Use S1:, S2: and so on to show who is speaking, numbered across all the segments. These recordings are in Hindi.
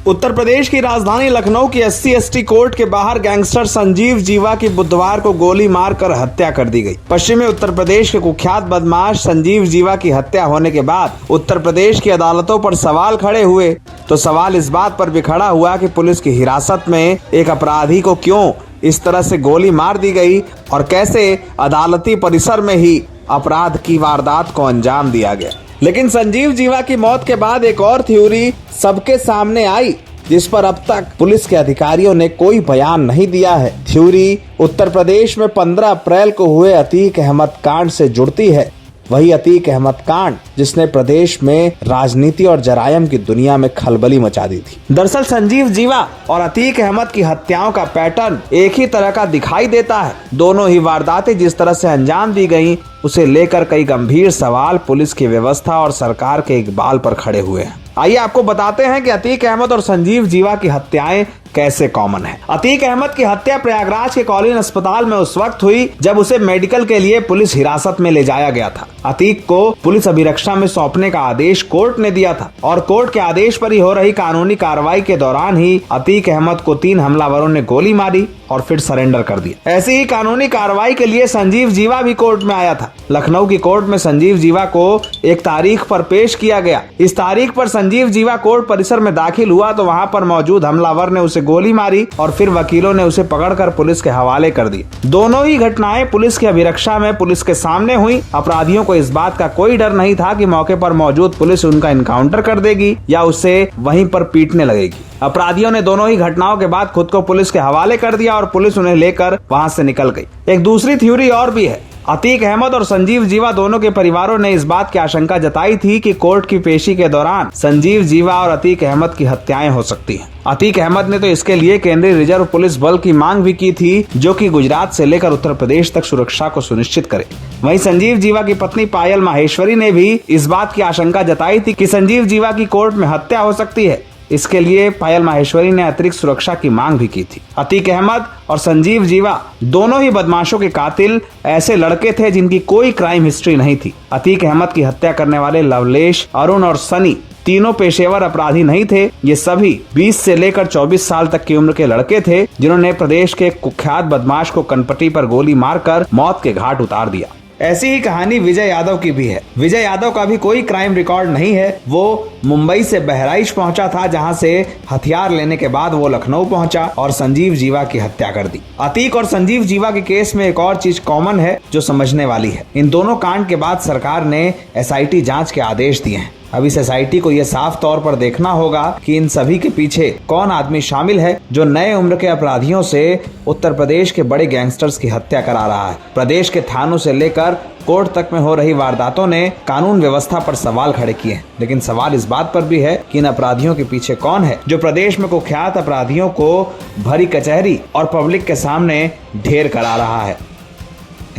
S1: उत्तर प्रदेश की राजधानी लखनऊ की SC/ST कोर्ट के बाहर गैंगस्टर संजीव जीवा की बुधवार को गोली मारकर हत्या कर दी गई। पश्चिमी उत्तर प्रदेश के कुख्यात बदमाश संजीव जीवा की हत्या होने के बाद उत्तर प्रदेश की अदालतों पर सवाल खड़े हुए तो सवाल इस बात पर भी खड़ा हुआ कि पुलिस की हिरासत में एक अपराधी को क्यों इस तरह से गोली मार दी गई और कैसे अदालती परिसर में ही अपराध की वारदात को अंजाम दिया गया। लेकिन संजीव जीवा की मौत के बाद एक और थ्योरी सबके सामने आई जिस पर अब तक पुलिस के अधिकारियों ने कोई बयान नहीं दिया है। थ्योरी उत्तर प्रदेश में 15 अप्रैल को हुए अतीक अहमद कांड से जुड़ती है। वही अतीक अहमद कांड जिसने प्रदेश में राजनीति और जरायम की दुनिया में खलबली मचा दी थी। दरअसल संजीव जीवा और अतीक अहमद की हत्याओं का पैटर्न एक ही तरह का दिखाई देता है। दोनों ही वारदातें जिस तरह से अंजाम दी गईं, उसे लेकर कई गंभीर सवाल पुलिस की व्यवस्था और सरकार के इकबाल पर खड़े हुए हैं। आइए आपको बताते हैं कि अतीक अहमद और संजीव जीवा की हत्याएं कैसे कॉमन है। अतीक अहमद की हत्या प्रयागराज के कॉलिन अस्पताल में उस वक्त हुई जब उसे मेडिकल के लिए पुलिस हिरासत में ले जाया गया था। अतीक को पुलिस अभिरक्षा में सौंपने का आदेश कोर्ट ने दिया था और कोर्ट के आदेश पर ही हो रही कानूनी कार्रवाई के दौरान ही अतीक अहमद को 3 हमलावरों ने गोली मारी और फिर सरेंडर कर दिया। ऐसी ही कानूनी कार्रवाई के लिए संजीव जीवा भी कोर्ट में आया था। लखनऊ की कोर्ट में संजीव जीवा को एक तारीख पर पेश किया गया। इस तारीख पर संजीव जीवा कोर्ट परिसर में दाखिल हुआ तो वहां पर मौजूद हमलावर ने उसे गोली मारी और फिर वकीलों ने उसे पकड़कर पुलिस के हवाले कर दी। दोनों ही घटनाएं पुलिस की अभिरक्षा में पुलिस के सामने हुई। अपराधियों को इस बात का कोई डर नहीं था कि मौके पर मौजूद पुलिस उनका इनकाउंटर कर देगी या उसे वहीं पर पीटने लगेगी। अपराधियों ने दोनों ही घटनाओं के बाद खुद को पुलिस के हवाले कर दिया और पुलिस उन्हें लेकर वहां से निकल गई। एक दूसरी थ्योरी और भी है। अतीक अहमद और संजीव जीवा दोनों के परिवारों ने इस बात की आशंका जताई थी कि कोर्ट की पेशी के दौरान संजीव जीवा और अतीक अहमद की हत्याएं हो सकती हैं। अतीक अहमद ने तो इसके लिए केंद्रीय रिजर्व पुलिस बल की मांग भी की थी जो कि गुजरात से लेकर उत्तर प्रदेश तक सुरक्षा को सुनिश्चित करे। वहीं संजीव जीवा की पत्नी पायल माहेश्वरी ने भी इस बात की आशंका जताई थी कि संजीव जीवा की कोर्ट में हत्या हो सकती है। इसके लिए पायल माहेश्वरी ने अतिरिक्त सुरक्षा की मांग भी की थी। अतीक अहमद और संजीव जीवा दोनों ही बदमाशों के कातिल ऐसे लड़के थे जिनकी कोई क्राइम हिस्ट्री नहीं थी। अतीक अहमद की हत्या करने वाले लवलेश, अरुण और सनी तीनों पेशेवर अपराधी नहीं थे। ये सभी 20 से लेकर 24 साल तक की उम्र के लड़के थे जिन्होंने प्रदेश के कुख्यात बदमाश को कनपट्टी पर गोली मारकर मौत के घाट उतार दिया। ऐसी ही कहानी विजय यादव की भी है। विजय यादव का भी कोई क्राइम रिकॉर्ड नहीं है। वो मुंबई से बहराइच पहुंचा था जहां से हथियार लेने के बाद वो लखनऊ पहुंचा और संजीव जीवा की हत्या कर दी। अतीक और संजीव जीवा के केस में एक और चीज कॉमन है जो समझने वाली है। इन दोनों कांड के बाद सरकार ने SIT जांच के आदेश दिए हैं। अब इस SIT को यह साफ तौर पर देखना होगा कि इन सभी के पीछे कौन आदमी शामिल है जो नए उम्र के अपराधियों से उत्तर प्रदेश के बड़े गैंगस्टर्स की हत्या करा रहा है। प्रदेश के थानों से लेकर कोर्ट तक में हो रही वारदातों ने कानून व्यवस्था पर सवाल खड़े किए हैं। लेकिन सवाल इस बात पर भी है कि इन अपराधियों के पीछे कौन है जो प्रदेश में कुख्यात अपराधियों को भरी कचहरी और पब्लिक के सामने ढेर करा रहा है।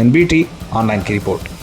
S1: NBT ऑनलाइन की रिपोर्ट।